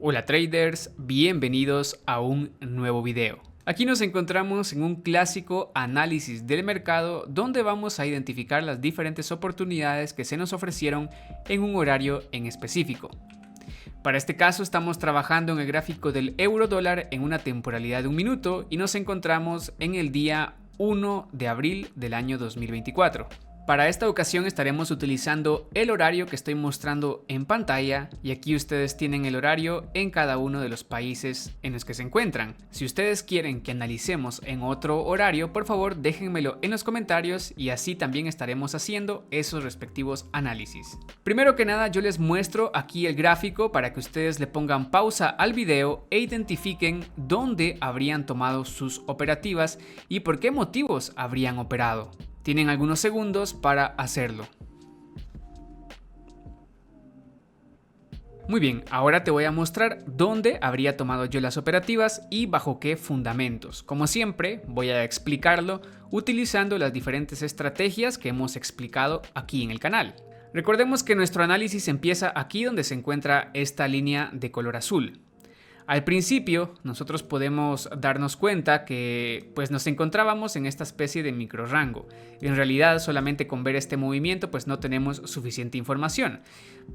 Hola traders, bienvenidos a un nuevo video. Aquí nos encontramos en un clásico análisis del mercado donde vamos a identificar las diferentes oportunidades que se nos ofrecieron en un horario en específico. Para este caso estamos trabajando en el gráfico del euro dólar en una temporalidad de un minuto y nos encontramos en el día 1 de abril del año 2024. Para esta ocasión estaremos utilizando el horario que estoy mostrando en pantalla y aquí ustedes tienen el horario en cada uno de los países en los que se encuentran. Si ustedes quieren que analicemos en otro horario, por favor déjenmelo en los comentarios y así también estaremos haciendo esos respectivos análisis. Primero que nada yo les muestro aquí el gráfico para que ustedes le pongan pausa al video e identifiquen dónde habrían tomado sus operativas y por qué motivos habrían operado. Tienen algunos segundos para hacerlo. Muy bien, ahora te voy a mostrar dónde habría tomado yo las operativas y bajo qué fundamentos. Como siempre, voy a explicarlo utilizando las diferentes estrategias que hemos explicado aquí en el canal. Recordemos que nuestro análisis empieza aquí donde se encuentra esta línea de color azul. Al principio nosotros podemos darnos cuenta que pues nos encontrábamos en esta especie de micro rango. En realidad solamente con ver este movimiento pues no tenemos suficiente información.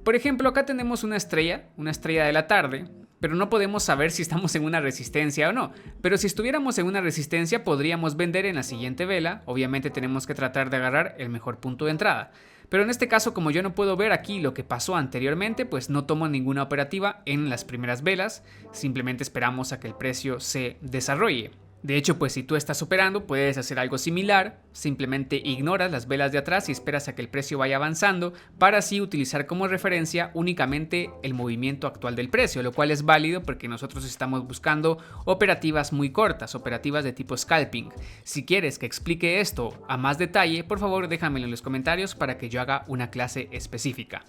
Por ejemplo, acá tenemos una estrella de la tarde, pero no podemos saber si estamos en una resistencia o no. Pero si estuviéramos en una resistencia podríamos vender en la siguiente vela. Obviamente tenemos que tratar de agarrar el mejor punto de entrada. Pero en este caso, como yo no puedo ver aquí lo que pasó anteriormente, pues no tomo ninguna operativa en las primeras velas, simplemente esperamos a que el precio se desarrolle. De hecho, pues si tú estás operando puedes hacer algo similar, simplemente ignoras las velas de atrás y esperas a que el precio vaya avanzando para así utilizar como referencia únicamente el movimiento actual del precio, lo cual es válido porque nosotros estamos buscando operativas muy cortas, operativas de tipo scalping. Si quieres que explique esto a más detalle, por favor déjamelo en los comentarios para que yo haga una clase específica.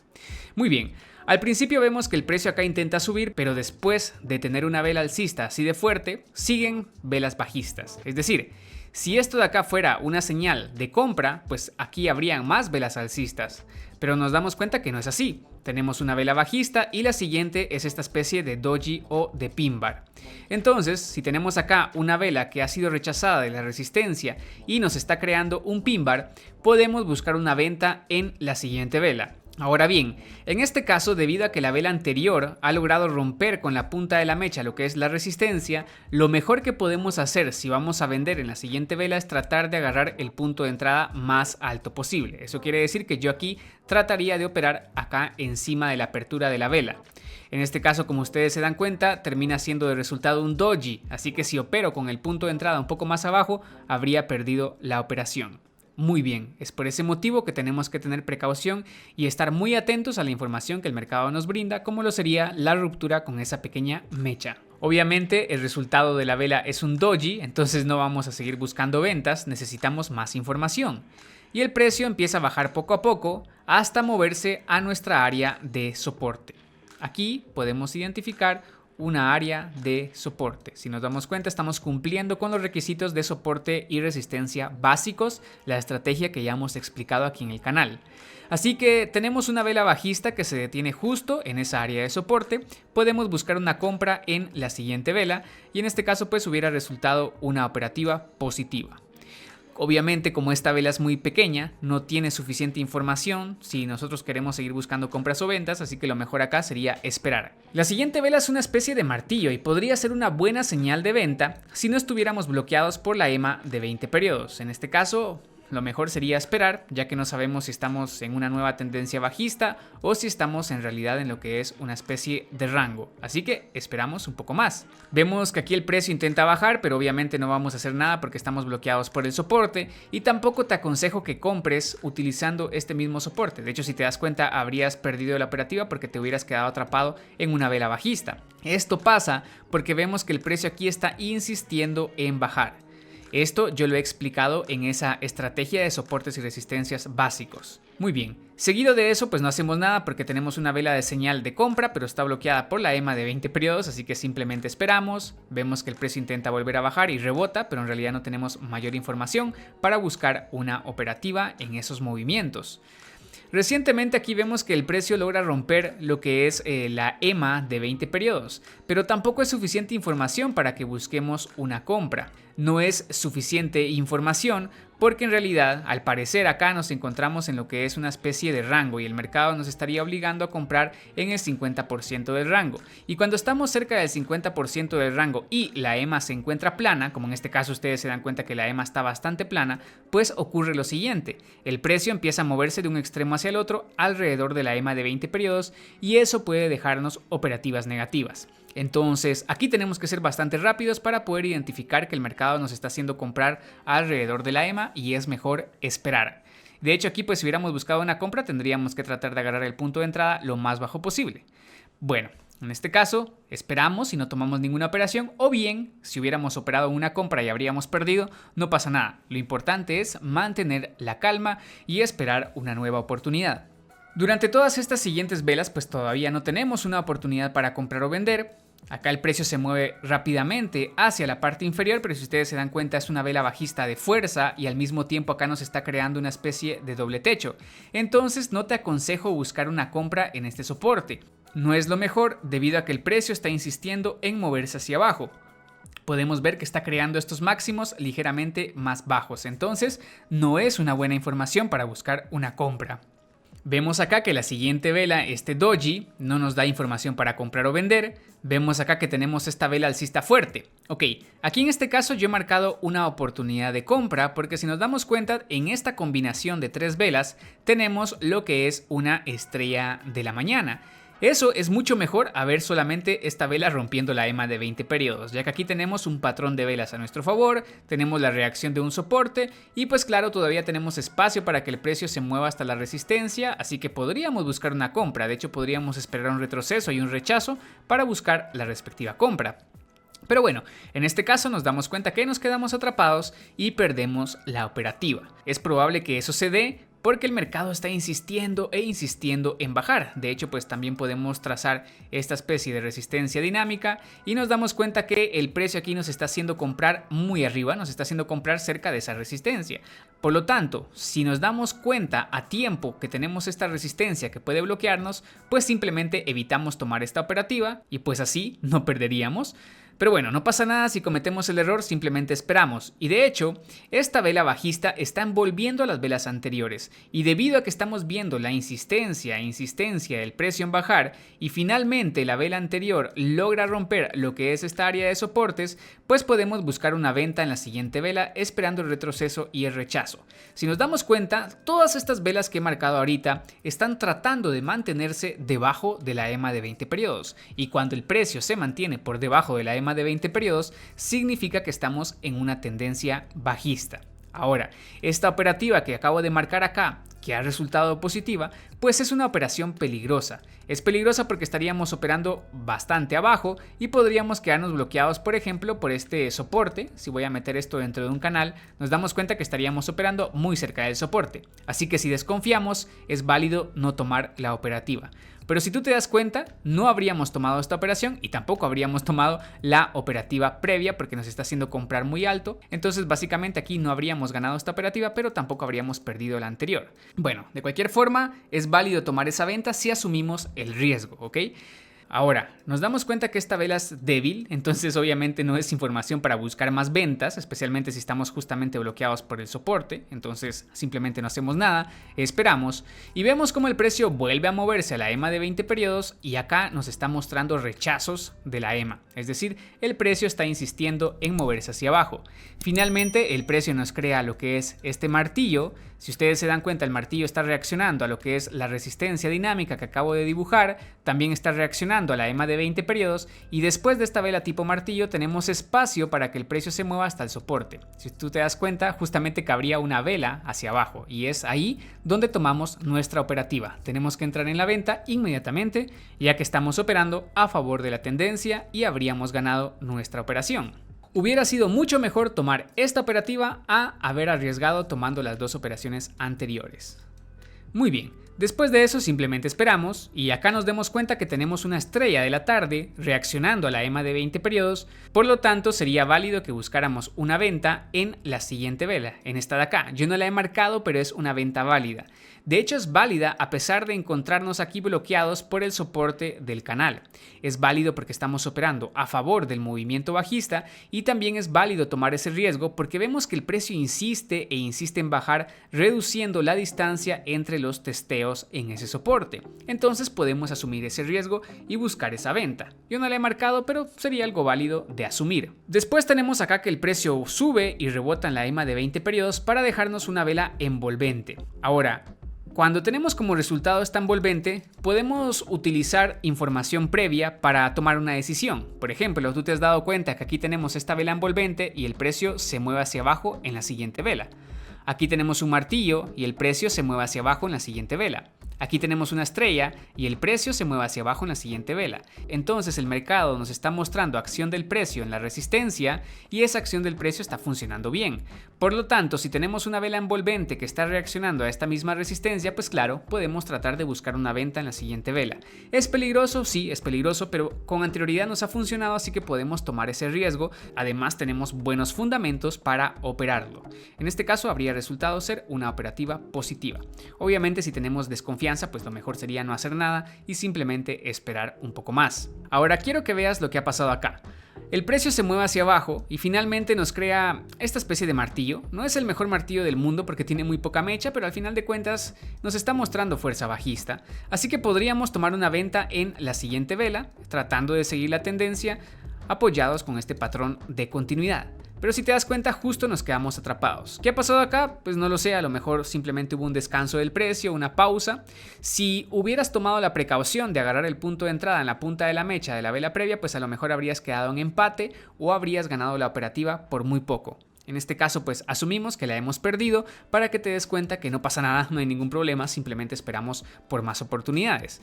Muy bien. Al principio vemos que el precio acá intenta subir, pero después de tener una vela alcista así de fuerte, siguen velas bajistas. Es decir, si esto de acá fuera una señal de compra, pues aquí habrían más velas alcistas. Pero nos damos cuenta que no es así. Tenemos una vela bajista y la siguiente es esta especie de doji o de pin bar. Entonces, si tenemos acá una vela que ha sido rechazada de la resistencia y nos está creando un pin bar, podemos buscar una venta en la siguiente vela. Ahora bien, en este caso, debido a que la vela anterior ha logrado romper con la punta de la mecha lo que es la resistencia, lo mejor que podemos hacer si vamos a vender en la siguiente vela es tratar de agarrar el punto de entrada más alto posible. Eso quiere decir que yo aquí trataría de operar acá encima de la apertura de la vela. En este caso, como ustedes se dan cuenta, termina siendo de resultado un doji, así que si opero con el punto de entrada un poco más abajo, habría perdido la operación. Muy bien, es por ese motivo que tenemos que tener precaución y estar muy atentos a la información que el mercado nos brinda, como lo sería la ruptura con esa pequeña mecha. Obviamente el resultado de la vela es un doji, entonces no vamos a seguir buscando ventas, necesitamos más información. Y el precio empieza a bajar poco a poco hasta moverse a nuestra área de soporte. Aquí podemos identificar una área de soporte. Si nos damos cuenta, estamos cumpliendo con los requisitos de soporte y resistencia básicos, la estrategia que ya hemos explicado aquí en el canal. Así que tenemos una vela bajista que se detiene justo en esa área de soporte. Podemos buscar una compra en la siguiente vela y en este caso pues hubiera resultado una operativa positiva. Obviamente, como esta vela es muy pequeña, no tiene suficiente información si nosotros queremos seguir buscando compras o ventas, así que lo mejor acá sería esperar. La siguiente vela es una especie de martillo y podría ser una buena señal de venta si no estuviéramos bloqueados por la EMA de 20 periodos. En este caso, lo mejor sería esperar, ya que no sabemos si estamos en una nueva tendencia bajista o si estamos en realidad en lo que es una especie de rango. Así que esperamos un poco más. Vemos que aquí el precio intenta bajar, pero obviamente no vamos a hacer nada porque estamos bloqueados por el soporte y tampoco te aconsejo que compres utilizando este mismo soporte. De hecho, si te das cuenta, habrías perdido la operativa porque te hubieras quedado atrapado en una vela bajista. Esto pasa porque vemos que el precio aquí está insistiendo en bajar. Esto yo lo he explicado en esa estrategia de soportes y resistencias básicos. Muy bien, seguido de eso pues no hacemos nada porque tenemos una vela de señal de compra pero está bloqueada por la EMA de 20 periodos, así que simplemente esperamos, vemos que el precio intenta volver a bajar y rebota, pero en realidad no tenemos mayor información para buscar una operativa en esos movimientos. Recientemente aquí vemos que el precio logra romper lo que es la EMA de 20 periodos, pero tampoco es suficiente información para que busquemos una compra. No es suficiente información porque en realidad, al parecer, acá nos encontramos en lo que es una especie de rango y el mercado nos estaría obligando a comprar en el 50% del rango. Y cuando estamos cerca del 50% del rango y la EMA se encuentra plana, como en este caso ustedes se dan cuenta que la EMA está bastante plana, pues ocurre lo siguiente: el precio empieza a moverse de un extremo hacia el otro alrededor de la EMA de 20 periodos y eso puede dejarnos operativas negativas. Entonces aquí tenemos que ser bastante rápidos para poder identificar que el mercado nos está haciendo comprar alrededor de la EMA y es mejor esperar. De hecho aquí pues si hubiéramos buscado una compra tendríamos que tratar de agarrar el punto de entrada lo más bajo posible. Bueno, en este caso esperamos y no tomamos ninguna operación, o bien si hubiéramos operado una compra y habríamos perdido, no pasa nada. Lo importante es mantener la calma y esperar una nueva oportunidad. Durante todas estas siguientes velas pues todavía no tenemos una oportunidad para comprar o vender. Acá el precio se mueve rápidamente hacia la parte inferior, pero si ustedes se dan cuenta es una vela bajista de fuerza y al mismo tiempo acá nos está creando una especie de doble techo. Entonces no te aconsejo buscar una compra en este soporte. No es lo mejor debido a que el precio está insistiendo en moverse hacia abajo. Podemos ver que está creando estos máximos ligeramente más bajos, entonces no es una buena información para buscar una compra. Vemos acá que la siguiente vela, este doji, no nos da información para comprar o vender. Vemos acá que tenemos esta vela alcista fuerte. Ok, aquí en este caso yo he marcado una oportunidad de compra porque si nos damos cuenta en esta combinación de tres velas tenemos lo que es una estrella de la mañana. Eso es mucho mejor a ver solamente esta vela rompiendo la EMA de 20 periodos, ya que aquí tenemos un patrón de velas a nuestro favor, tenemos la reacción de un soporte y pues claro todavía tenemos espacio para que el precio se mueva hasta la resistencia, así que podríamos buscar una compra. De hecho podríamos esperar un retroceso y un rechazo para buscar la respectiva compra. Pero bueno, en este caso nos damos cuenta que nos quedamos atrapados y perdemos la operativa. Es probable que eso se dé porque el mercado está insistiendo e insistiendo en bajar. De hecho, pues también podemos trazar esta especie de resistencia dinámica y nos damos cuenta que el precio aquí nos está haciendo comprar muy arriba, nos está haciendo comprar cerca de esa resistencia. Por lo tanto, si nos damos cuenta a tiempo que tenemos esta resistencia que puede bloquearnos, pues simplemente evitamos tomar esta operativa y pues así no perderíamos. Pero bueno, no pasa nada si cometemos el error, simplemente esperamos. Y de hecho, esta vela bajista está envolviendo a las velas anteriores. Y debido a que estamos viendo la insistencia del precio en bajar y finalmente la vela anterior logra romper lo que es esta área de soportes, pues podemos buscar una venta en la siguiente vela esperando el retroceso y el rechazo. Si nos damos cuenta, todas estas velas que he marcado ahorita están tratando de mantenerse debajo de la EMA de 20 periodos. Y cuando el precio se mantiene por debajo de la EMA de 20 periodos, significa que estamos en una tendencia bajista. Ahora, esta operativa que acabo de marcar acá, que ha resultado positiva, pues es una operación peligrosa. Es peligrosa porque estaríamos operando bastante abajo y podríamos quedarnos bloqueados, por ejemplo, por este soporte. Si voy a meter esto dentro de un canal, nos damos cuenta que estaríamos operando muy cerca del soporte. Así que si desconfiamos, es válido no tomar la operativa. Pero si tú te das cuenta, no habríamos tomado esta operación y tampoco habríamos tomado la operativa previa porque nos está haciendo comprar muy alto. Entonces básicamente aquí no habríamos ganado esta operativa, pero tampoco habríamos perdido la anterior. Bueno, de cualquier forma es válido tomar esa venta si asumimos el riesgo, ¿ok? Ahora, nos damos cuenta que esta vela es débil, entonces obviamente no es información para buscar más ventas, especialmente si estamos justamente bloqueados por el soporte. Entonces simplemente no hacemos nada, esperamos y vemos cómo el precio vuelve a moverse a la EMA de 20 periodos y acá nos está mostrando rechazos de la EMA, es decir, el precio está insistiendo en moverse hacia abajo. Finalmente el precio nos crea lo que es este martillo. Si ustedes se dan cuenta, el martillo está reaccionando a lo que es la resistencia dinámica que acabo de dibujar, también está reaccionando a la EMA de 20 periodos y después de esta vela tipo martillo tenemos espacio para que el precio se mueva hasta el soporte. Si tú te das cuenta, justamente cabría una vela hacia abajo y es ahí donde tomamos nuestra operativa. Tenemos que entrar en la venta inmediatamente ya que estamos operando a favor de la tendencia y habríamos ganado nuestra operación. Hubiera sido mucho mejor tomar esta operativa a haber arriesgado tomando las dos operaciones anteriores. Muy bien, después de eso simplemente esperamos y acá nos demos cuenta que tenemos una estrella de la tarde reaccionando a la EMA de 20 periodos, por lo tanto sería válido que buscáramos una venta en la siguiente vela, en esta de acá. Yo no la he marcado, pero es una venta válida. De hecho, es válida a pesar de encontrarnos aquí bloqueados por el soporte del canal. Es válido porque estamos operando a favor del movimiento bajista y también es válido tomar ese riesgo porque vemos que el precio insiste e insiste en bajar, reduciendo la distancia entre los testeos en ese soporte. Entonces podemos asumir ese riesgo y buscar esa venta. Yo no la he marcado, pero sería algo válido de asumir. Después tenemos acá que el precio sube y rebota en la EMA de 20 periodos para dejarnos una vela envolvente. Ahora, cuando tenemos como resultado esta envolvente, podemos utilizar información previa para tomar una decisión. Por ejemplo, tú te has dado cuenta que aquí tenemos esta vela envolvente y el precio se mueve hacia abajo en la siguiente vela. Aquí tenemos un martillo y el precio se mueve hacia abajo en la siguiente vela. Aquí tenemos una estrella y el precio se mueve hacia abajo en la siguiente vela. Entonces el mercado nos está mostrando acción del precio en la resistencia y esa acción del precio está funcionando bien. Por lo tanto, si tenemos una vela envolvente que está reaccionando a esta misma resistencia, pues claro, podemos tratar de buscar una venta en la siguiente vela. ¿Es peligroso? Sí, es peligroso, pero con anterioridad nos ha funcionado, así que podemos tomar ese riesgo. Además, tenemos buenos fundamentos para operarlo. En este caso, habría resultado ser una operativa positiva. Obviamente, si tenemos desconfianza, pues lo mejor sería no hacer nada y simplemente esperar un poco más. Ahora quiero que veas lo que ha pasado acá. El precio se mueve hacia abajo y finalmente nos crea esta especie de martillo. No es el mejor martillo del mundo porque tiene muy poca mecha, pero al final de cuentas nos está mostrando fuerza bajista. Así que podríamos tomar una venta en la siguiente vela, tratando de seguir la tendencia, apoyados con este patrón de continuidad. Pero si te das cuenta, justo nos quedamos atrapados. ¿Qué ha pasado acá? Pues no lo sé, a lo mejor simplemente hubo un descanso del precio, una pausa. Si hubieras tomado la precaución de agarrar el punto de entrada en la punta de la mecha de la vela previa, pues a lo mejor habrías quedado en empate o habrías ganado la operativa por muy poco. En este caso, pues asumimos que la hemos perdido para que te des cuenta que no pasa nada, no hay ningún problema, simplemente esperamos por más oportunidades.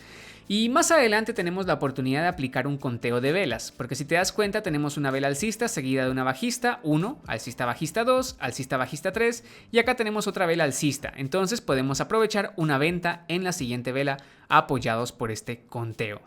Y más adelante tenemos la oportunidad de aplicar un conteo de velas, porque si te das cuenta tenemos una vela alcista seguida de una bajista 1, alcista bajista 2, alcista bajista 3 y acá tenemos otra vela alcista. Entonces podemos aprovechar una venta en la siguiente vela apoyados por este conteo.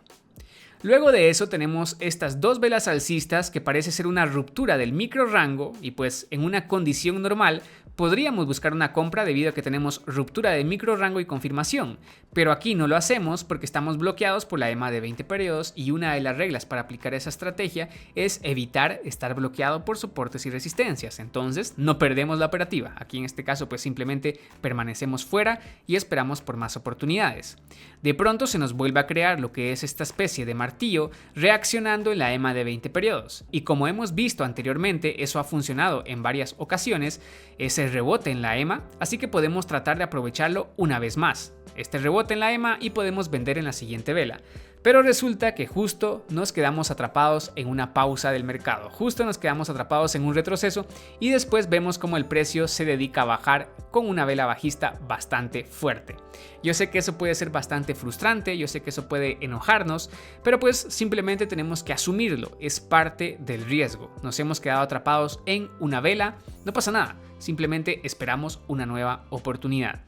Luego de eso tenemos estas dos velas alcistas que parece ser una ruptura del micro rango y pues en una condición normal podríamos buscar una compra debido a que tenemos ruptura de micro rango y confirmación, pero aquí no lo hacemos porque estamos bloqueados por la EMA de 20 periodos y una de las reglas para aplicar esa estrategia es evitar estar bloqueado por soportes y resistencias, entonces no perdemos la operativa, aquí en este caso pues simplemente permanecemos fuera y esperamos por más oportunidades. De pronto se nos vuelve a crear lo que es esta especie de martillo reaccionando en la EMA de 20 periodos y como hemos visto anteriormente eso ha funcionado en varias ocasiones, ese rebote en la EMA, así que podemos tratar de aprovecharlo una vez más. Este rebote en la EMA y podemos vender en la siguiente vela. Pero resulta que justo nos quedamos atrapados en una pausa del mercado, justo nos quedamos atrapados en un retroceso y después vemos como el precio se dedica a bajar con una vela bajista bastante fuerte. Yo sé que eso puede ser bastante frustrante, yo sé que eso puede enojarnos, pero pues simplemente tenemos que asumirlo, es parte del riesgo. Nos hemos quedado atrapados en una vela, no pasa nada, simplemente esperamos una nueva oportunidad.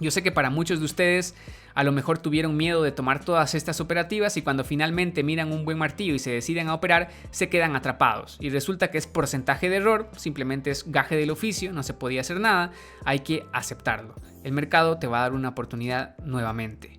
Yo sé que para muchos de ustedes a lo mejor tuvieron miedo de tomar todas estas operativas y cuando finalmente miran un buen martillo y se deciden a operar, se quedan atrapados. Y resulta que es porcentaje de error, simplemente es gaje del oficio, no se podía hacer nada, hay que aceptarlo. El mercado te va a dar una oportunidad nuevamente.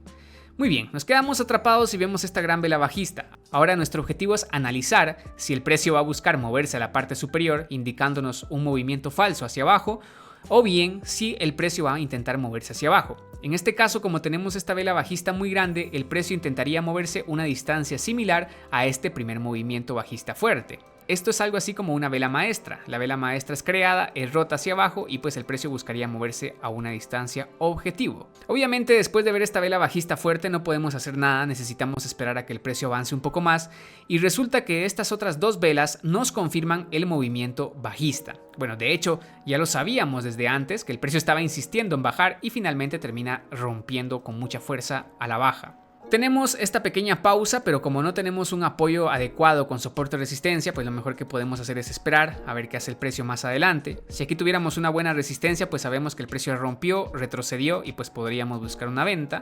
Muy bien, nos quedamos atrapados y vemos esta gran vela bajista. Ahora nuestro objetivo es analizar si el precio va a buscar moverse a la parte superior, indicándonos un movimiento falso hacia abajo, o bien si el precio va a intentar moverse hacia abajo. En este caso, como tenemos esta vela bajista muy grande, el precio intentaría moverse una distancia similar a este primer movimiento bajista fuerte. Esto es algo así como una vela maestra. La vela maestra es creada, es rota hacia abajo y pues el precio buscaría moverse a una distancia objetivo. Obviamente después de ver esta vela bajista fuerte no podemos hacer nada, necesitamos esperar a que el precio avance un poco más y resulta que estas otras dos velas nos confirman el movimiento bajista. Bueno, de hecho ya lo sabíamos desde antes que el precio estaba insistiendo en bajar y finalmente termina rompiendo con mucha fuerza a la baja. Tenemos esta pequeña pausa, pero como no tenemos un apoyo adecuado con soporte o resistencia, pues lo mejor que podemos hacer es esperar a ver qué hace el precio más adelante. Si aquí tuviéramos una buena resistencia, pues sabemos que el precio rompió, retrocedió y pues podríamos buscar una venta.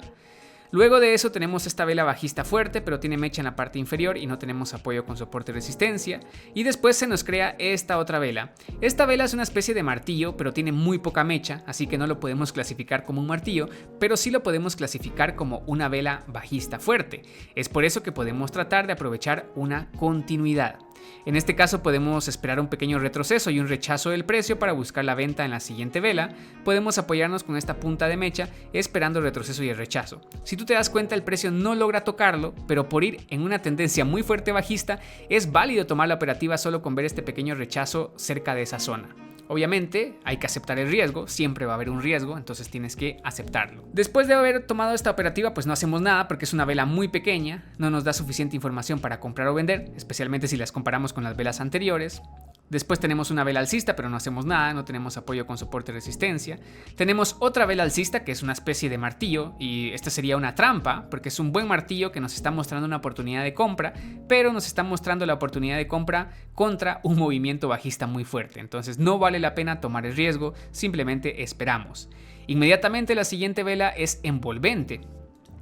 Luego de eso tenemos esta vela bajista fuerte, pero tiene mecha en la parte inferior y no tenemos apoyo con soporte y resistencia. Y después se nos crea esta otra vela. Esta vela es una especie de martillo, pero tiene muy poca mecha, así que no lo podemos clasificar como un martillo, pero sí lo podemos clasificar como una vela bajista fuerte. Es por eso que podemos tratar de aprovechar una continuidad. En este caso podemos esperar un pequeño retroceso y un rechazo del precio para buscar la venta en la siguiente vela. Podemos apoyarnos con esta punta de mecha esperando el retroceso y el rechazo. Si tú te das cuenta, el precio no logra tocarlo, pero por ir en una tendencia muy fuerte bajista es válido tomar la operativa solo con ver este pequeño rechazo cerca de esa zona. Obviamente hay que aceptar el riesgo, siempre va a haber un riesgo, entonces tienes que aceptarlo. Después de haber tomado esta operativa, pues no hacemos nada porque es una vela muy pequeña, no nos da suficiente información para comprar o vender, especialmente si las comparamos con las velas anteriores. Después tenemos una vela alcista, pero no hacemos nada, no tenemos apoyo con soporte y resistencia. Tenemos otra vela alcista que es una especie de martillo y esta sería una trampa porque es un buen martillo que nos está mostrando una oportunidad de compra, pero nos está mostrando la oportunidad de compra contra un movimiento bajista muy fuerte. Entonces no vale la pena tomar el riesgo, simplemente esperamos. Inmediatamente la siguiente vela es envolvente,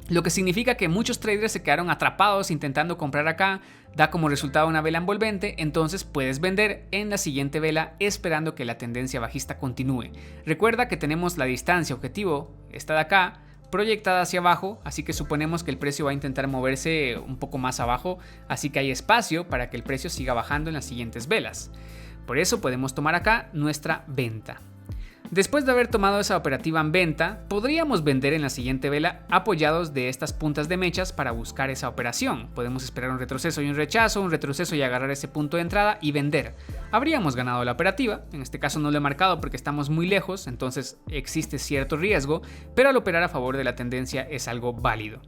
lo que significa que muchos traders se quedaron atrapados intentando comprar acá, da como resultado una vela envolvente, entonces puedes vender en la siguiente vela esperando que la tendencia bajista continúe. Recuerda que tenemos la distancia objetivo, esta de acá, proyectada hacia abajo, así que suponemos que el precio va a intentar moverse un poco más abajo, así que hay espacio para que el precio siga bajando en las siguientes velas. Por eso podemos tomar acá nuestra venta. Después de haber tomado esa operativa en venta, podríamos vender en la siguiente vela apoyados de estas puntas de mechas para buscar esa operación. Podemos esperar un retroceso y un retroceso y agarrar ese punto de entrada y vender. Habríamos ganado la operativa, en este caso no lo he marcado porque estamos muy lejos, entonces existe cierto riesgo, pero al operar a favor de la tendencia es algo válido.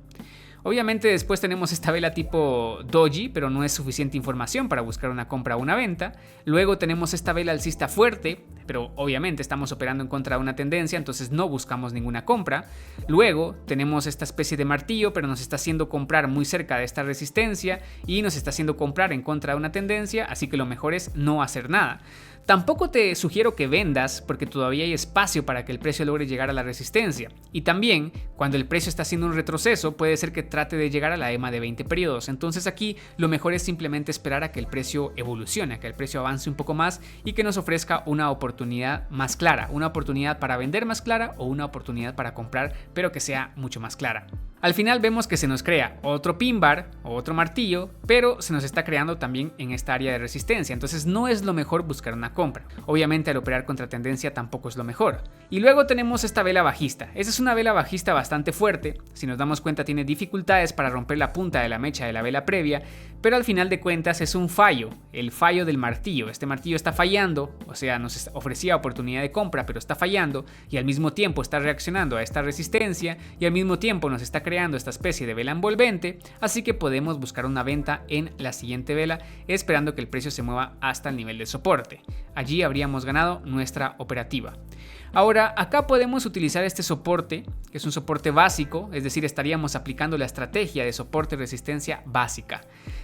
Obviamente después tenemos esta vela tipo doji, pero no es suficiente información para buscar una compra o una venta. Luego tenemos esta vela alcista fuerte, pero obviamente estamos operando en contra de una tendencia, entonces no buscamos ninguna compra. Luego tenemos esta especie de martillo, pero nos está haciendo comprar muy cerca de esta resistencia y nos está haciendo comprar en contra de una tendencia, así que lo mejor es no hacer nada. Tampoco te sugiero que vendas porque todavía hay espacio para que el precio logre llegar a la resistencia. Y también, cuando el precio está haciendo un retroceso, puede ser que trate de llegar a la EMA de 20 periodos. Entonces aquí lo mejor es simplemente esperar a que el precio evolucione, a que el precio avance un poco más y que nos ofrezca una oportunidad más clara, una oportunidad para vender más clara o una oportunidad para comprar, pero que sea mucho más clara. Al final vemos que se nos crea otro pin bar o otro martillo, pero se nos está creando también en esta área de resistencia, entonces no es lo mejor buscar una compra. Obviamente al operar contra tendencia tampoco es lo mejor. Y luego tenemos esta vela bajista. Esta es una vela bajista bastante fuerte, si nos damos cuenta tiene dificultades para romper la punta de la mecha de la vela previa, pero al final de cuentas es un fallo, el fallo del martillo. Este martillo está fallando, o sea, nos ofrecía oportunidad de compra, pero está fallando y al mismo tiempo está reaccionando a esta resistencia y al mismo tiempo nos está creando esta especie de vela envolvente, así que podemos buscar una venta en la siguiente vela esperando que el precio se mueva hasta el nivel de soporte. Allí habríamos ganado nuestra operativa. Ahora, acá podemos utilizar este soporte, que es un soporte básico, es decir, estaríamos aplicando la estrategia de soporte y resistencia básica.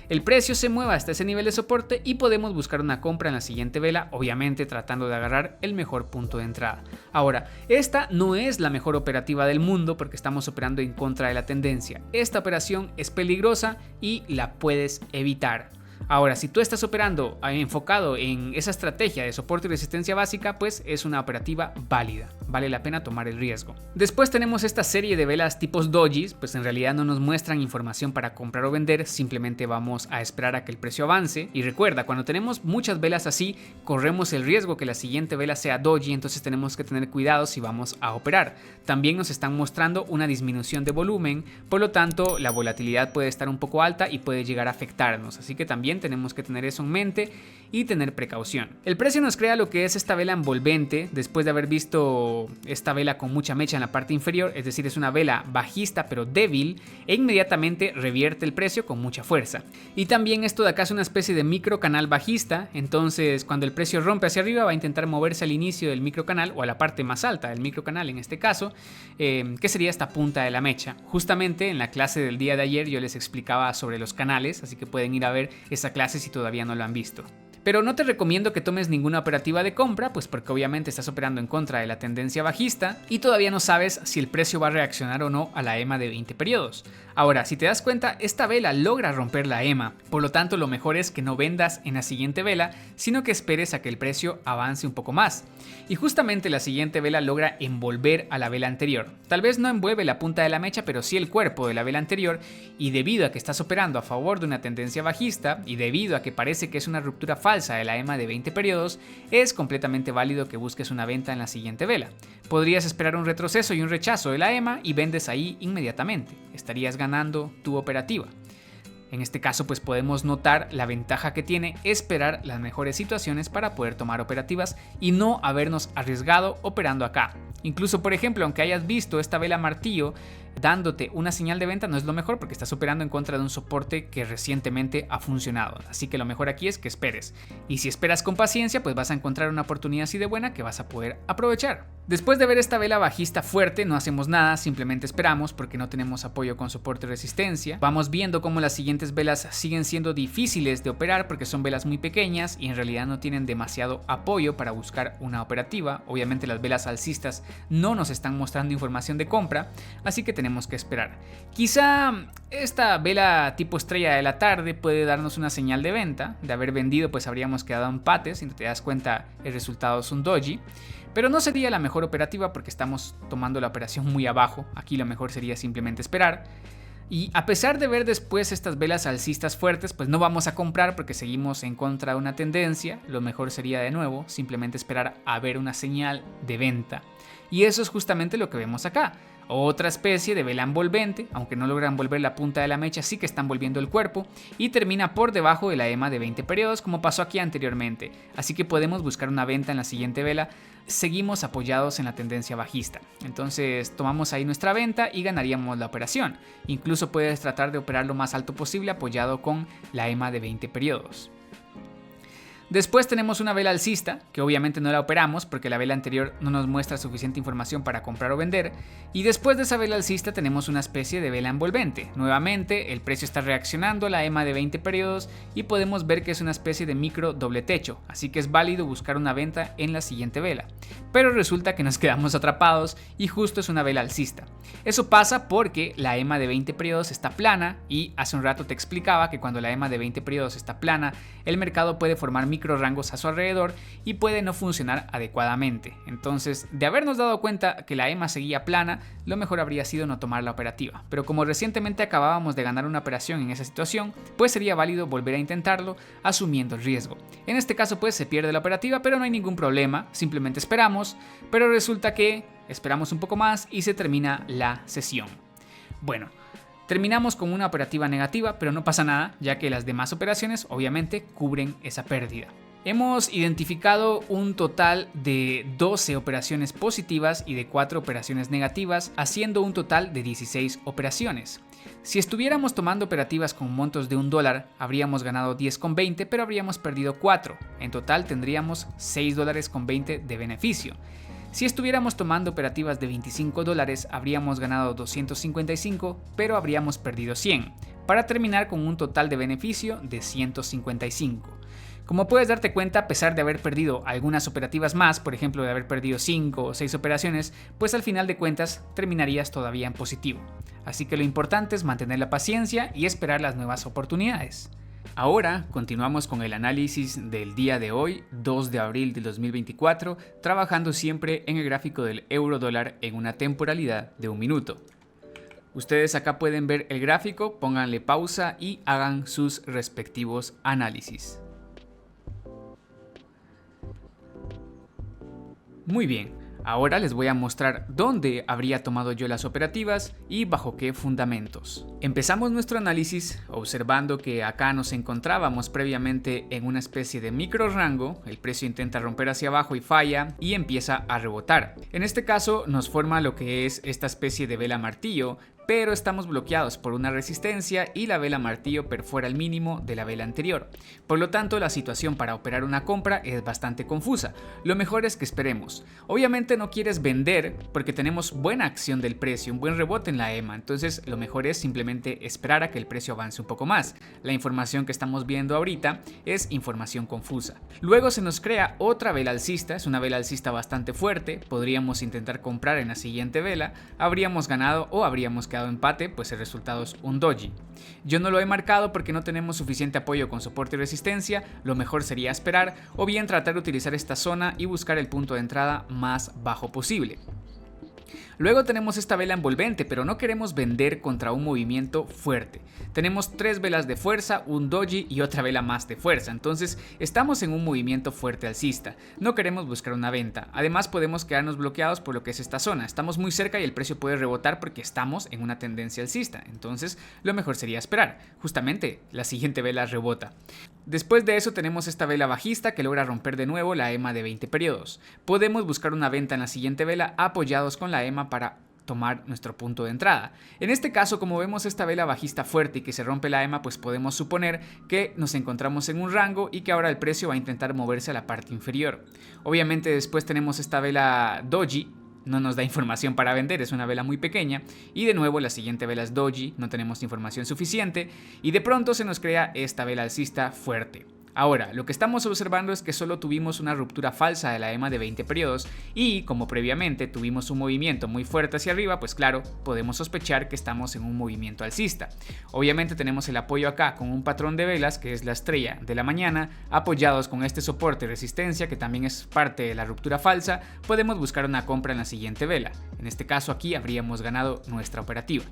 El precio se mueve hasta ese nivel de soporte y podemos buscar una compra en la siguiente vela, obviamente tratando de agarrar el mejor punto de entrada. Ahora, esta no es la mejor operativa del mundo porque estamos operando en contra de la tendencia. Esta operación es peligrosa y la puedes evitar. Ahora, si tú estás operando enfocado en esa estrategia de soporte y resistencia básica, pues es una operativa válida, vale la pena tomar el riesgo. Después tenemos esta serie de velas tipos dojis, pues en realidad no nos muestran información para comprar o vender, simplemente vamos a esperar a que el precio avance. Y recuerda, cuando tenemos muchas velas así, corremos el riesgo que la siguiente vela sea doji, entonces tenemos que tener cuidado si vamos a operar. También nos están mostrando una disminución de volumen, por lo tanto la volatilidad puede estar un poco alta y puede llegar a afectarnos, así que también tenemos que tener eso en mente y tener precaución. El precio nos crea lo que es esta vela envolvente después de haber visto esta vela con mucha mecha en la parte inferior, es decir, es una vela bajista pero débil, e inmediatamente revierte el precio con mucha fuerza. Y también esto de acá es una especie de micro canal bajista, entonces cuando el precio rompe hacia arriba va a intentar moverse al inicio del micro canal o a la parte más alta del micro canal en este caso, que sería esta punta de la mecha. Justamente en la clase del día de ayer yo les explicaba sobre los canales, así que pueden ir a ver esa clase si todavía no lo han visto. Pero no te recomiendo que tomes ninguna operativa de compra, pues porque obviamente estás operando en contra de la tendencia bajista y todavía no sabes si el precio va a reaccionar o no a la EMA de 20 periodos. Ahora, si te das cuenta, esta vela logra romper la EMA, por lo tanto lo mejor es que no vendas en la siguiente vela, sino que esperes a que el precio avance un poco más. Y justamente la siguiente vela logra envolver a la vela anterior. Tal vez no envuelve la punta de la mecha, pero sí el cuerpo de la vela anterior, y debido a que estás operando a favor de una tendencia bajista y debido a que parece que es una ruptura falsa de la EMA de 20 periodos, es completamente válido que busques una venta en la siguiente vela. Podrías esperar un retroceso y un rechazo de la EMA y vendes ahí inmediatamente. Estarías ganando tu operativa. En este caso, pues podemos notar la ventaja que tiene esperar las mejores situaciones para poder tomar operativas y no habernos arriesgado operando acá. Incluso, por ejemplo, aunque hayas visto esta vela martillo dándote una señal de venta, no es lo mejor porque estás operando en contra de un soporte que recientemente ha funcionado. Así que lo mejor aquí es que esperes. Y si esperas con paciencia, pues vas a encontrar una oportunidad así de buena que vas a poder aprovechar. Después de ver esta vela bajista fuerte, no hacemos nada, simplemente esperamos porque no tenemos apoyo con soporte y resistencia. Vamos viendo cómo las siguientes velas siguen siendo difíciles de operar porque son velas muy pequeñas y en realidad no tienen demasiado apoyo para buscar una operativa. Obviamente las velas alcistas no nos están mostrando información de compra, así que tenemos que esperar. Quizá esta vela tipo estrella de la tarde puede darnos una señal de venta. De haber vendido, pues habríamos quedado en empate. Si te das cuenta, el resultado es un doji. Pero no sería la mejor operativa porque estamos tomando la operación muy abajo. Aquí lo mejor sería simplemente esperar. Y a pesar de ver después estas velas alcistas fuertes, pues no vamos a comprar porque seguimos en contra de una tendencia. Lo mejor sería de nuevo simplemente esperar a ver una señal de venta. Y eso es justamente lo que vemos acá. Otra especie de vela envolvente, aunque no logra envolver la punta de la mecha, sí que está envolviendo el cuerpo y termina por debajo de la EMA de 20 periodos como pasó aquí anteriormente. Así que podemos buscar una venta en la siguiente vela. Seguimos apoyados en la tendencia bajista. Entonces tomamos ahí nuestra venta y ganaríamos la operación. Incluso puedes tratar de operar lo más alto posible apoyado con la EMA de 20 periodos. Después tenemos una vela alcista, que obviamente no la operamos porque la vela anterior no nos muestra suficiente información para comprar o vender. Y después de esa vela alcista tenemos una especie de vela envolvente. Nuevamente el precio está reaccionando a la EMA de 20 periodos y podemos ver que es una especie de micro doble techo, así que es válido buscar una venta en la siguiente vela. Pero resulta que nos quedamos atrapados y justo es una vela alcista. Eso pasa porque la EMA de 20 periodos está plana y hace un rato te explicaba que cuando la EMA de 20 periodos está plana, el mercado puede formar micro rangos a su alrededor y puede no funcionar adecuadamente. Entonces, de habernos dado cuenta que la EMA seguía plana, lo mejor habría sido no tomar la operativa. Pero como recientemente acabábamos de ganar una operación en esa situación, pues sería válido volver a intentarlo asumiendo el riesgo. En este caso pues se pierde la operativa, pero no hay ningún problema, simplemente esperamos, pero resulta que esperamos un poco más y se termina la sesión. Bueno, terminamos con una operativa negativa, pero no pasa nada, ya que las demás operaciones obviamente cubren esa pérdida. Hemos identificado un total de 12 operaciones positivas y de 4 operaciones negativas, haciendo un total de 16 operaciones. Si estuviéramos tomando operativas con montos de $1, habríamos ganado 10,20, pero habríamos perdido 4. En total tendríamos $6,20 de beneficio. Si estuviéramos tomando operativas de $25, habríamos ganado 255, pero habríamos perdido 100, para terminar con un total de beneficio de 155. Como puedes darte cuenta, a pesar de haber perdido algunas operativas más, por ejemplo de haber perdido 5 o 6 operaciones, pues al final de cuentas terminarías todavía en positivo. Así que lo importante es mantener la paciencia y esperar las nuevas oportunidades. Ahora continuamos con el análisis del día de hoy, 2 de abril del 2024, trabajando siempre en el gráfico del euro dólar en una temporalidad de 1 minuto. Ustedes acá pueden ver el gráfico, pónganle pausa y hagan sus respectivos análisis. Muy bien, ahora les voy a mostrar dónde habría tomado yo las operativas y bajo qué fundamentos. Empezamos nuestro análisis observando que acá nos encontrábamos previamente en una especie de micro rango, el precio intenta romper hacia abajo y falla y empieza a rebotar. En este caso nos forma lo que es esta especie de vela martillo, pero estamos bloqueados por una resistencia y la vela martillo perfora el mínimo de la vela anterior. Por lo tanto, la situación para operar una compra es bastante confusa. Lo mejor es que esperemos. Obviamente no quieres vender porque tenemos buena acción del precio, un buen rebote en la EMA, entonces lo mejor es simplemente esperar a que el precio avance un poco más. La información que estamos viendo ahorita es información confusa. Luego se nos crea otra vela alcista, es una vela alcista bastante fuerte, podríamos intentar comprar en la siguiente vela, habríamos ganado o habríamos quedado empate, pues el resultado es un doji. Yo no lo he marcado porque no tenemos suficiente apoyo con soporte y resistencia, lo mejor sería esperar o bien tratar de utilizar esta zona y buscar el punto de entrada más bajo posible. Luego tenemos esta vela envolvente, pero no queremos vender contra un movimiento fuerte. Tenemos 3 velas de fuerza, un doji y otra vela más de fuerza, entonces estamos en un movimiento fuerte alcista. No queremos buscar una venta, además podemos quedarnos bloqueados por lo que es esta zona. Estamos muy cerca y el precio puede rebotar porque estamos en una tendencia alcista, entonces lo mejor sería esperar. Justamente la siguiente vela rebota. Después de eso tenemos esta vela bajista que logra romper de nuevo la EMA de 20 periodos. Podemos buscar una venta en la siguiente vela apoyados con la EMA para tomar nuestro punto de entrada. En este caso, como vemos esta vela bajista fuerte y que se rompe la EMA, pues podemos suponer que nos encontramos en un rango y que ahora el precio va a intentar moverse a la parte inferior. Obviamente después tenemos esta vela doji. No nos da información para vender, es una vela muy pequeña. Y de nuevo la siguiente vela es doji, no tenemos información suficiente. Y de pronto se nos crea esta vela alcista fuerte. Ahora, lo que estamos observando es que solo tuvimos una ruptura falsa de la EMA de 20 periodos y como previamente tuvimos un movimiento muy fuerte hacia arriba, pues claro, podemos sospechar que estamos en un movimiento alcista. Obviamente tenemos el apoyo acá con un patrón de velas que es la estrella de la mañana, apoyados con este soporte y resistencia que también es parte de la ruptura falsa, podemos buscar una compra en la siguiente vela. En este caso aquí habríamos ganado nuestra operativa.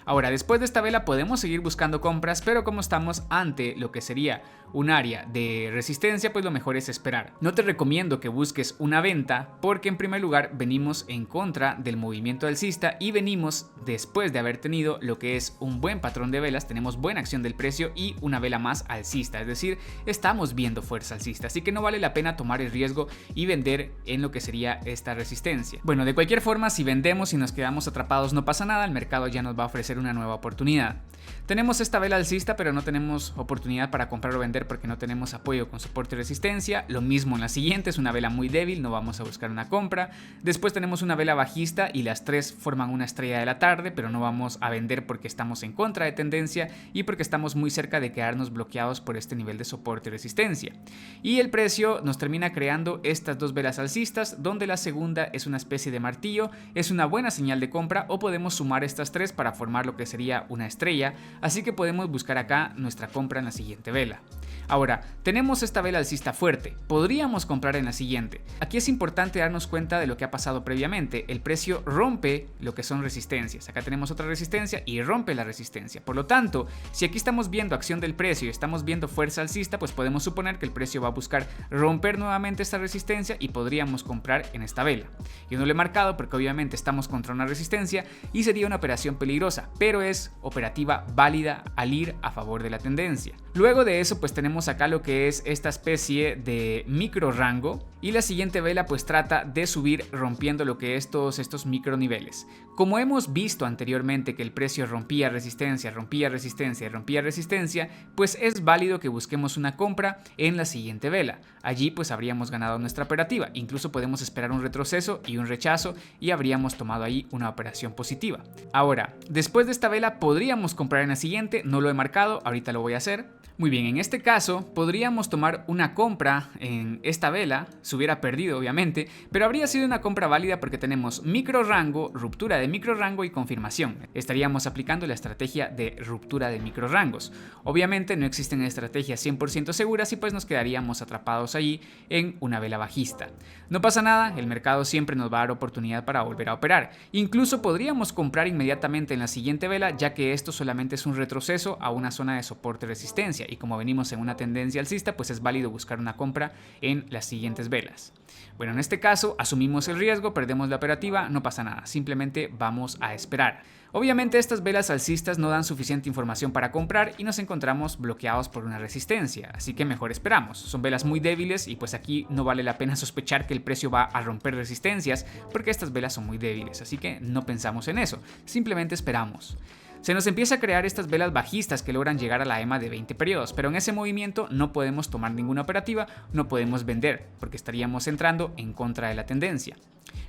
Ahora, después de esta vela podemos seguir buscando compras, pero como estamos ante lo que sería un área de resistencia, pues lo mejor es esperar. No te recomiendo que busques una venta porque en primer lugar venimos en contra del movimiento alcista y venimos después de haber tenido lo que es un buen patrón de velas, tenemos buena acción del precio y una vela más alcista, es decir, estamos viendo fuerza alcista, así que no vale la pena tomar el riesgo y vender en lo que sería esta resistencia. Bueno, de cualquier forma, si vendemos y nos quedamos atrapados no pasa nada, el mercado ya nos va a ofrecer una nueva oportunidad. Tenemos esta vela alcista, pero no tenemos oportunidad para comprar o vender porque no tenemos apoyo con soporte y resistencia. Lo mismo en la siguiente, es una vela muy débil, no vamos a buscar una compra. Después tenemos una vela bajista y las tres forman una estrella de la tarde, pero no vamos a vender porque estamos en contra de tendencia y porque estamos muy cerca de quedarnos bloqueados por este nivel de soporte y resistencia. Y el precio nos termina creando estas dos velas alcistas, donde la segunda es una especie de martillo, es una buena señal de compra, o podemos sumar estas tres para formar lo que sería una estrella, así que podemos buscar acá nuestra compra en la siguiente vela. Ahora, tenemos esta vela alcista fuerte, podríamos comprar en la siguiente. Aquí es importante darnos cuenta de lo que ha pasado previamente, el precio rompe lo que son resistencias, acá tenemos otra resistencia y rompe la resistencia, por lo tanto, si aquí estamos viendo acción del precio y estamos viendo fuerza alcista, pues podemos suponer que el precio va a buscar romper nuevamente esta resistencia y podríamos comprar en esta vela. Yo no lo he marcado porque obviamente estamos contra una resistencia y sería una operación peligrosa, pero es operativa válida al ir a favor de la tendencia. Luego de eso pues tenemos acá lo que es esta especie de micro rango y la siguiente vela pues trata de subir rompiendo lo que es todos estos micro niveles. Como hemos visto anteriormente que el precio rompía resistencia, rompía resistencia y rompía resistencia, pues es válido que busquemos una compra en la siguiente vela. Allí pues habríamos ganado nuestra operativa, incluso podemos esperar un retroceso y un rechazo y habríamos tomado ahí una operación positiva. Ahora, después de esta vela podríamos comprar en la siguiente, no lo he marcado, ahorita lo voy a hacer. Muy bien, en este caso podríamos tomar una compra en esta vela, se hubiera perdido obviamente, pero habría sido una compra válida porque tenemos micro rango, ruptura de micro rango y confirmación. Estaríamos aplicando la estrategia de ruptura de micro rangos. Obviamente no existen estrategias 100% seguras y pues nos quedaríamos atrapados allí en una vela bajista. No pasa nada, el mercado siempre nos va a dar oportunidad para volver a operar. Incluso podríamos comprar inmediatamente en la siguiente vela, ya que esto solamente es un retroceso a una zona de soporte y resistencia. Y como venimos en una tendencia alcista, pues es válido buscar una compra en las siguientes velas. Bueno, en este caso asumimos el riesgo, perdemos la operativa, no pasa nada, simplemente vamos a esperar. Obviamente estas velas alcistas no dan suficiente información para comprar y nos encontramos bloqueados por una resistencia, así que mejor esperamos. Son velas muy débiles y pues aquí no vale la pena sospechar que el precio va a romper resistencias porque estas velas son muy débiles, así que no pensamos en eso, simplemente esperamos. Se nos empieza a crear estas velas bajistas que logran llegar a la EMA de 20 periodos, pero en ese movimiento no podemos tomar ninguna operativa, no podemos vender, porque estaríamos entrando en contra de la tendencia.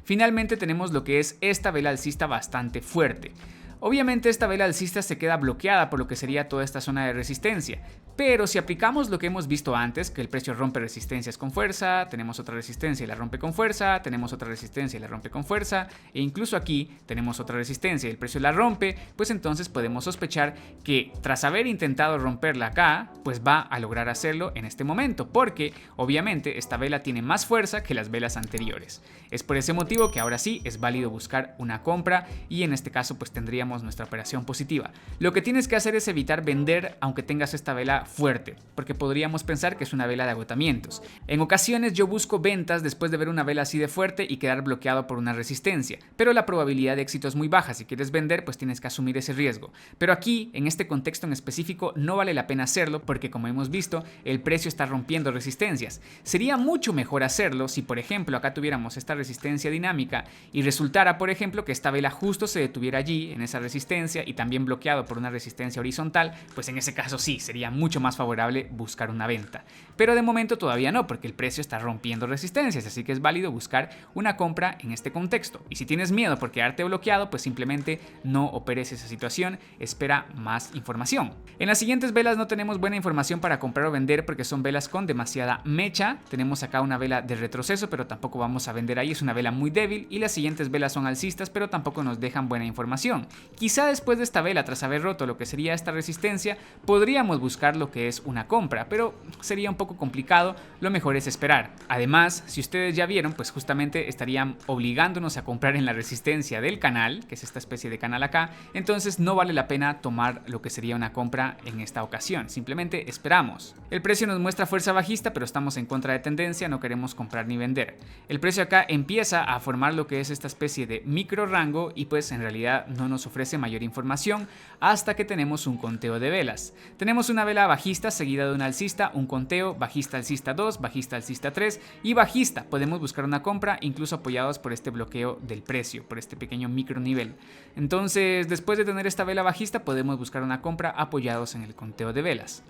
Finalmente tenemos lo que es esta vela alcista bastante fuerte. Obviamente esta vela alcista se queda bloqueada por lo que sería toda esta zona de resistencia, pero si aplicamos lo que hemos visto antes, que el precio rompe resistencias con fuerza, tenemos otra resistencia y la rompe con fuerza, tenemos otra resistencia y la rompe con fuerza, e incluso aquí tenemos otra resistencia y el precio la rompe, pues entonces podemos sospechar que tras haber intentado romperla acá, pues va a lograr hacerlo en este momento, porque obviamente esta vela tiene más fuerza que las velas anteriores. Es por ese motivo que ahora sí es válido buscar una compra y en este caso pues tendríamos nuestra operación positiva. Lo que tienes que hacer es evitar vender aunque tengas esta vela fuerte, porque podríamos pensar que es una vela de agotamientos. En ocasiones yo busco ventas después de ver una vela así de fuerte y quedar bloqueado por una resistencia, pero la probabilidad de éxito es muy baja. Si quieres vender, pues tienes que asumir ese riesgo. Pero aquí, en este contexto en específico, no vale la pena hacerlo porque, como hemos visto, el precio está rompiendo resistencias. Sería mucho mejor hacerlo si, por ejemplo, acá tuviéramos esta resistencia dinámica y resultara, por ejemplo, que esta vela justo se detuviera allí, en esa resistencia, y también bloqueado por una resistencia horizontal, pues en ese caso sí, sería mucho más favorable buscar una venta. Pero de momento todavía no, porque el precio está rompiendo resistencias, así que es válido buscar una compra en este contexto. Y si tienes miedo por quedarte bloqueado, pues simplemente no operes esa situación, espera más información. En las siguientes velas no tenemos buena información para comprar o vender porque son velas con demasiada mecha. Tenemos acá una vela de retroceso, pero tampoco vamos a vender ahí, es una vela muy débil, y las siguientes velas son alcistas, pero tampoco nos dejan buena información. Quizá después de esta vela, tras haber roto lo que sería esta resistencia, podríamos buscar lo que es una compra, pero sería un poco complicado, lo mejor es esperar. Además, si ustedes ya vieron, pues justamente estarían obligándonos a comprar en la resistencia del canal, que es esta especie de canal acá, entonces no vale la pena tomar lo que sería una compra en esta ocasión, simplemente esperamos. El precio nos muestra fuerza bajista, pero estamos en contra de tendencia, no queremos comprar ni vender. El precio acá empieza a formar lo que es esta especie de micro rango y pues en realidad no nos ofrece mayor información hasta que tenemos un conteo de velas. Tenemos una vela bajista seguida de una alcista, un conteo, bajista alcista 2, bajista alcista 3 y bajista. Podemos buscar una compra incluso apoyados por este bloqueo del precio, por este pequeño micro nivel. Entonces, después de tener esta vela bajista, podemos buscar una compra apoyados en el conteo de velas.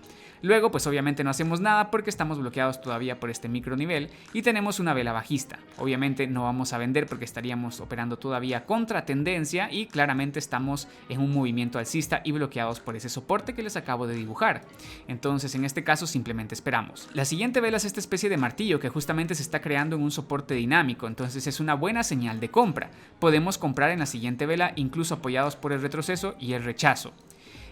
Luego, pues obviamente no hacemos nada porque estamos bloqueados todavía por este micro nivel y tenemos una vela bajista. Obviamente no vamos a vender porque estaríamos operando todavía contra tendencia y claramente estamos en un movimiento alcista y bloqueados por ese soporte que les acabo de dibujar. Entonces, en este caso simplemente esperamos. La siguiente vela es esta especie de martillo que justamente se está creando en un soporte dinámico, entonces es una buena señal de compra. Podemos comprar en la siguiente vela incluso apoyados por el retroceso y el rechazo.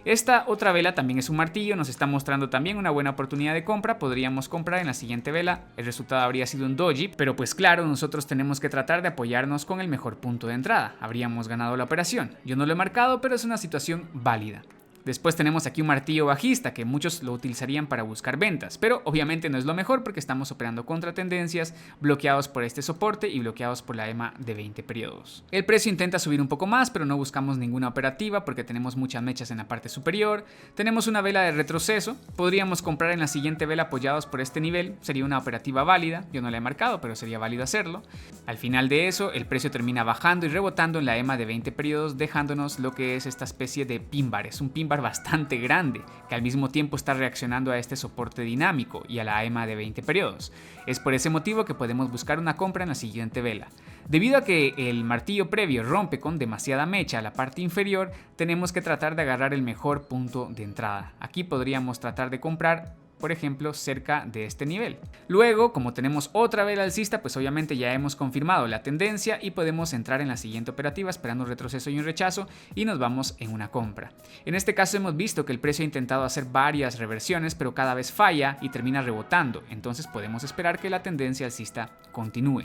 Esta otra vela también es un martillo, nos está mostrando también una buena oportunidad de compra, podríamos comprar en la siguiente vela, el resultado habría sido un doji, pero pues claro, nosotros tenemos que tratar de apoyarnos con el mejor punto de entrada, habríamos ganado la operación. Yo no lo he marcado, pero es una situación válida. Después tenemos aquí un martillo bajista que muchos lo utilizarían para buscar ventas, pero obviamente no es lo mejor porque estamos operando contra tendencias, bloqueados por este soporte y bloqueados por la EMA de 20 periodos. El precio intenta subir un poco más, pero no buscamos ninguna operativa porque tenemos muchas mechas en la parte superior. Tenemos una vela de retroceso, podríamos comprar en la siguiente vela apoyados por este nivel, sería una operativa válida, yo no la he marcado, pero sería válido hacerlo. Al final de eso, el precio termina bajando y rebotando en la EMA de 20 periodos, dejándonos lo que es esta especie de pin bar. Es un pin bar bastante grande, que al mismo tiempo está reaccionando a este soporte dinámico y a la EMA de 20 periodos. Es por ese motivo que podemos buscar una compra en la siguiente vela. Debido a que el martillo previo rompe con demasiada mecha a la parte inferior, tenemos que tratar de agarrar el mejor punto de entrada. Aquí podríamos tratar de comprar, por ejemplo, cerca de este nivel. Luego, como tenemos otra vela alcista, pues obviamente ya hemos confirmado la tendencia y podemos entrar en la siguiente operativa esperando un retroceso y un rechazo y nos vamos en una compra. En este caso hemos visto que el precio ha intentado hacer varias reversiones, pero cada vez falla y termina rebotando, entonces podemos esperar que la tendencia alcista continúe.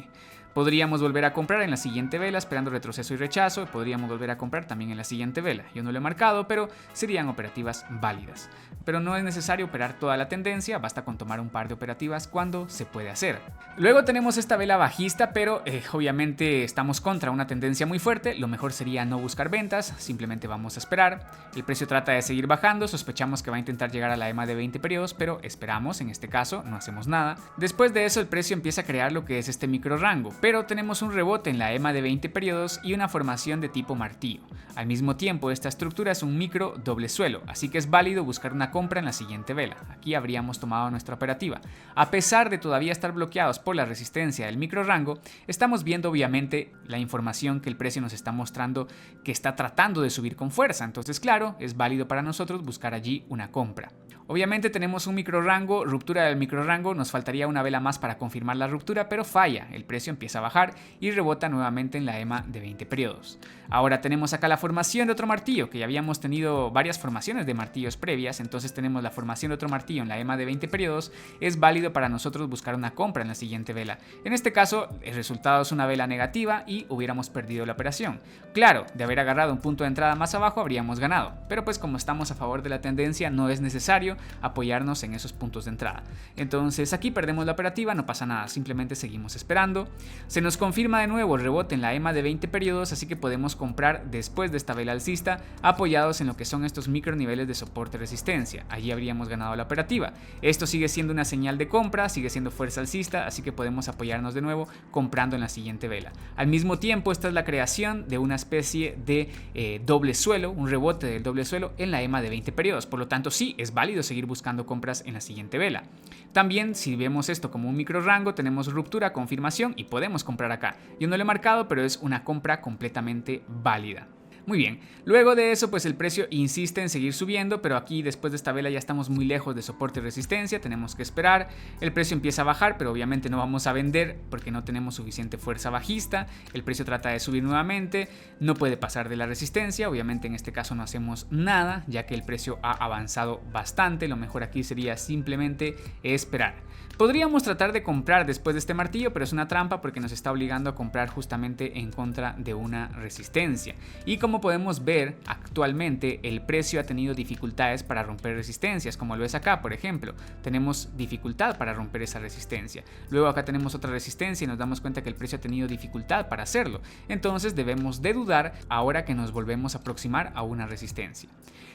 Podríamos volver a comprar en la siguiente vela esperando retroceso y rechazo, podríamos volver a comprar también en la siguiente vela. Yo no lo he marcado, pero serían operativas válidas. Pero no es necesario operar toda la tendencia, basta con tomar un par de operativas cuando se puede hacer. Luego tenemos esta vela bajista, pero obviamente estamos contra una tendencia muy fuerte, lo mejor sería no buscar ventas, simplemente vamos a esperar. El precio trata de seguir bajando, sospechamos que va a intentar llegar a la EMA de 20 periodos, pero esperamos, en este caso no hacemos nada. Después de eso el precio empieza a crear lo que es este micro rango, pero tenemos un rebote en la EMA de 20 periodos y una formación de tipo martillo. Al mismo tiempo esta estructura es un micro doble suelo, así que es válido buscar una compra en la siguiente vela. Aquí habríamos tomado nuestra operativa. A pesar de todavía estar bloqueados por la resistencia del micro rango, estamos viendo obviamente la información que el precio nos está mostrando que está tratando de subir con fuerza, entonces claro, es válido para nosotros buscar allí una compra. Obviamente tenemos un micro rango, ruptura del micro rango, nos faltaría una vela más para confirmar la ruptura, pero falla, el precio empieza a bajar y rebota nuevamente en la EMA de 20 periodos. Ahora tenemos acá la formación de otro martillo, que ya habíamos tenido varias formaciones de martillos previas, entonces tenemos la formación de otro martillo en la EMA de 20 periodos, es válido para nosotros buscar una compra en la siguiente vela. En este caso, el resultado es una vela negativa y hubiéramos perdido la operación. Claro, de haber agarrado un punto de entrada más abajo habríamos ganado, pero pues como estamos a favor de la tendencia no es necesario apoyarnos en esos puntos de entrada. Entonces aquí perdemos la operativa, no pasa nada, simplemente seguimos esperando. Se nos confirma de nuevo el rebote en la EMA de 20 periodos, así que podemos comprar después de esta vela alcista apoyados en lo que son estos micro niveles de soporte y resistencia. Allí habríamos ganado la operativa. Esto sigue siendo una señal de compra, sigue siendo fuerza alcista, así que podemos apoyarnos de nuevo comprando en la siguiente vela. Al mismo tiempo esta es la creación de una especie de doble suelo, un rebote del doble suelo en la EMA de 20 periodos, por lo tanto sí, es válido seguir buscando compras en la siguiente vela. También si vemos esto como un micro rango tenemos ruptura, confirmación y podemos comprar acá. Yo no lo he marcado, pero es una compra completamente válida. Muy bien, luego de eso pues el precio insiste en seguir subiendo, pero aquí después de esta vela ya estamos muy lejos de soporte y resistencia, tenemos que esperar, el precio empieza a bajar, pero obviamente no vamos a vender porque no tenemos suficiente fuerza bajista, el precio trata de subir nuevamente, no puede pasar de la resistencia, obviamente en este caso no hacemos nada, ya que el precio ha avanzado bastante, lo mejor aquí sería simplemente esperar. Podríamos tratar de comprar después de este martillo, pero es una trampa porque nos está obligando a comprar justamente en contra de una resistencia. Y como podemos ver, actualmente el precio ha tenido dificultades para romper resistencias, como lo es acá, por ejemplo. Tenemos dificultad para romper esa resistencia. Luego acá tenemos otra resistencia y nos damos cuenta que el precio ha tenido dificultad para hacerlo. Entonces debemos de dudar ahora que nos volvemos a aproximar a una resistencia.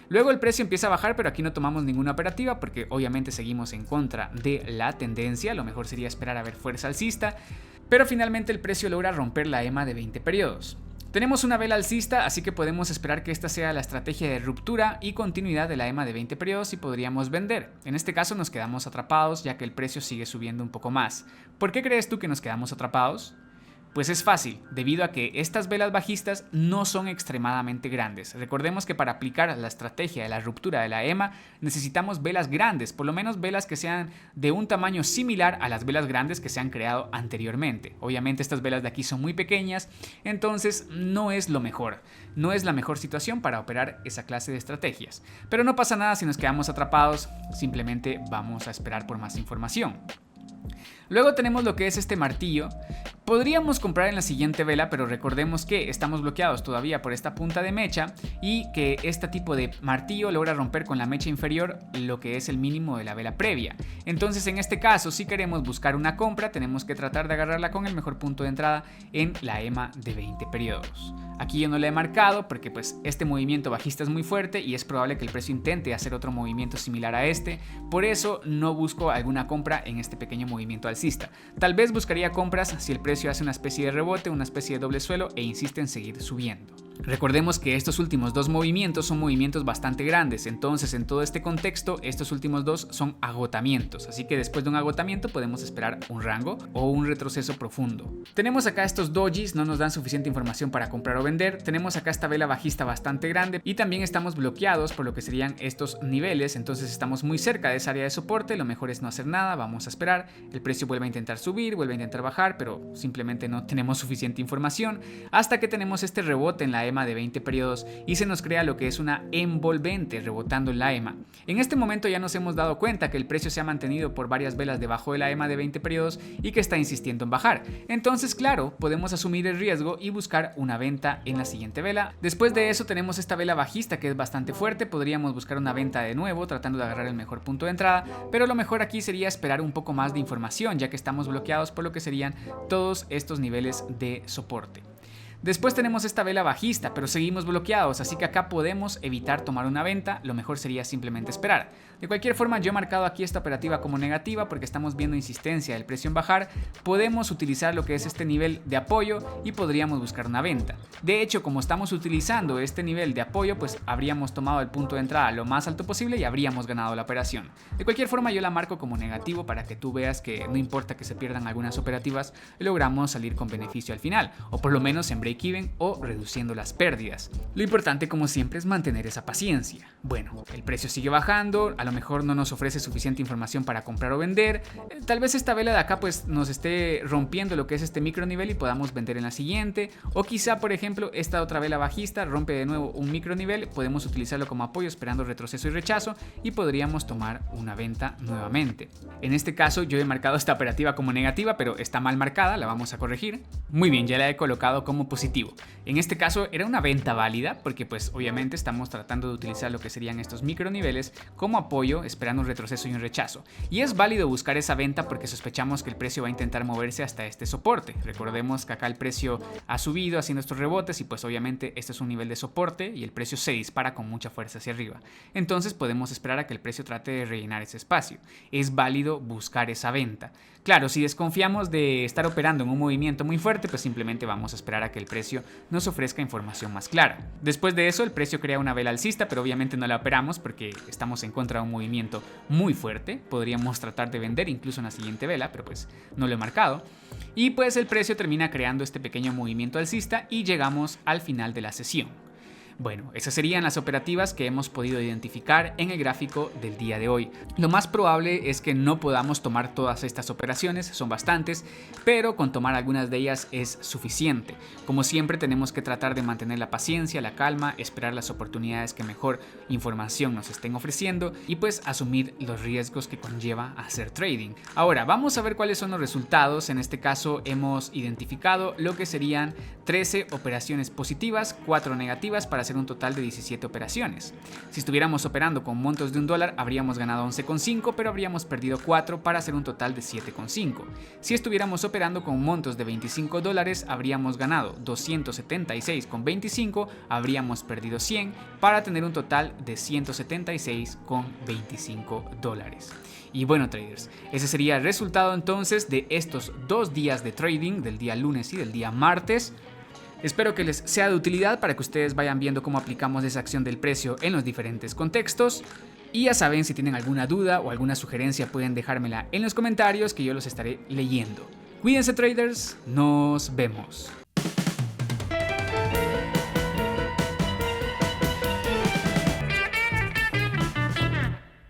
Luego el precio empieza a bajar, pero aquí no tomamos ninguna operativa porque obviamente seguimos en contra de la tendencia. Lo mejor sería esperar a ver fuerza alcista, pero finalmente el precio logra romper la EMA de 20 periodos. Tenemos una vela alcista, así que podemos esperar que esta sea la estrategia de ruptura y continuidad de la EMA de 20 periodos y podríamos vender. En este caso nos quedamos atrapados ya que el precio sigue subiendo un poco más. ¿Por qué crees tú que nos quedamos atrapados? Pues es fácil, debido a que estas velas bajistas no son extremadamente grandes. Recordemos que para aplicar la estrategia de la ruptura de la EMA necesitamos velas grandes, por lo menos velas que sean de un tamaño similar a las velas grandes que se han creado anteriormente. Obviamente estas velas de aquí son muy pequeñas, entonces no es lo mejor. No es la mejor situación para operar esa clase de estrategias. Pero no pasa nada si nos quedamos atrapados, simplemente vamos a esperar por más información. Luego tenemos lo que es este martillo. Podríamos comprar en la siguiente vela, pero recordemos que estamos bloqueados todavía por esta punta de mecha y que este tipo de martillo logra romper con la mecha inferior lo que es el mínimo de la vela previa. Entonces en este caso, si queremos buscar una compra, tenemos que tratar de agarrarla con el mejor punto de entrada en la EMA de 20 periodos. Aquí yo no le he marcado porque pues este movimiento bajista es muy fuerte y es probable que el precio intente hacer otro movimiento similar a este, por eso no busco alguna compra en este pequeño movimiento alcista. Tal vez buscaría compras si el precio hace una especie de rebote, una especie de doble suelo e insiste en seguir subiendo. Recordemos que estos últimos dos movimientos son movimientos bastante grandes, entonces en todo este contexto estos últimos dos son agotamientos, así que después de un agotamiento podemos esperar un rango o un retroceso profundo. Tenemos acá estos dojis, no nos dan suficiente información para comprar o vender, tenemos acá esta vela bajista bastante grande y también estamos bloqueados por lo que serían estos niveles, entonces estamos muy cerca de esa área de soporte, lo mejor es no hacer nada, vamos a esperar, el precio precio vuelve a intentar subir, vuelve a intentar bajar, pero simplemente no tenemos suficiente información hasta que tenemos este rebote en la EMA de 20 periodos y se nos crea lo que es una envolvente rebotando en la EMA. En este momento ya nos hemos dado cuenta que el precio se ha mantenido por varias velas debajo de la EMA de 20 periodos y que está insistiendo en bajar. Entonces, claro, podemos asumir el riesgo y buscar una venta en la siguiente vela. Después de eso tenemos esta vela bajista que es bastante fuerte, podríamos buscar una venta de nuevo tratando de agarrar el mejor punto de entrada, pero lo mejor aquí sería esperar un poco más de información ya que estamos bloqueados por lo que serían todos estos niveles de soporte. Después tenemos esta vela bajista, pero seguimos bloqueados, así que acá podemos evitar tomar una venta, lo mejor sería simplemente esperar. De cualquier forma, yo he marcado aquí esta operativa como negativa porque estamos viendo insistencia del precio en bajar. Podemos utilizar lo que es este nivel de apoyo y podríamos buscar una venta. De hecho, como estamos utilizando este nivel de apoyo, pues habríamos tomado el punto de entrada lo más alto posible y habríamos ganado la operación. De cualquier forma, yo la marco como negativo para que tú veas que no importa que se pierdan algunas operativas, logramos salir con beneficio al final, o por lo menos en break-even o reduciendo las pérdidas. Lo importante, como siempre, es mantener esa paciencia. Bueno, el precio sigue bajando, a lo mejor no nos ofrece suficiente información para comprar o vender. Tal vez esta vela de acá pues nos esté rompiendo lo que es este micro nivel y podamos vender en la siguiente, o quizá por ejemplo esta otra vela bajista rompe de nuevo un micro nivel, podemos utilizarlo como apoyo esperando retroceso y rechazo y podríamos tomar una venta nuevamente. En este caso yo he marcado esta operativa como negativa, pero está mal marcada, la vamos a corregir. Muy bien, ya la he colocado como positivo. En este caso era una venta válida porque pues obviamente estamos tratando de utilizar lo que serían estos micro niveles como apoyo esperando un retroceso y un rechazo. Y es válido buscar esa venta porque sospechamos que el precio va a intentar moverse hasta este soporte. Recordemos que acá el precio ha subido haciendo estos rebotes y pues obviamente este es un nivel de soporte y el precio se dispara con mucha fuerza hacia arriba. Entonces podemos esperar a que el precio trate de rellenar ese espacio. Es válido buscar esa venta. Claro, si desconfiamos de estar operando en un movimiento muy fuerte, pues simplemente vamos a esperar a que el precio nos ofrezca información más clara. Después de eso, el precio crea una vela alcista, pero obviamente no la operamos porque estamos en contra de un movimiento muy fuerte. Podríamos tratar de vender incluso en la siguiente vela, pero pues no lo he marcado. Y pues el precio termina creando este pequeño movimiento alcista y llegamos al final de la sesión. Bueno, esas serían las operativas que hemos podido identificar en el gráfico del día de hoy. Lo más probable es que no podamos tomar todas estas operaciones, son bastantes, pero con tomar algunas de ellas es suficiente. Como siempre tenemos que tratar de mantener la paciencia, la calma, esperar las oportunidades que mejor información nos estén ofreciendo y pues asumir los riesgos que conlleva hacer trading. Ahora vamos a ver cuáles son los resultados. En este caso hemos identificado lo que serían 13 operaciones positivas, 4 negativas para hacer un total de 17 operaciones. Si estuviéramos operando con montos de $1 habríamos ganado 11,5, pero habríamos perdido 4 para hacer un total de 7,5. Si estuviéramos operando con montos de $25 habríamos ganado 276,25, habríamos perdido 100 para tener un total de 176,25 $. Y bueno, traders, ese sería el resultado entonces de estos 2 días de trading, del día lunes y del día martes. Espero que les sea de utilidad para que ustedes vayan viendo cómo aplicamos esa acción del precio en los diferentes contextos. Y ya saben, si tienen alguna duda o alguna sugerencia pueden dejármela en los comentarios que yo los estaré leyendo. Cuídense, traders, nos vemos.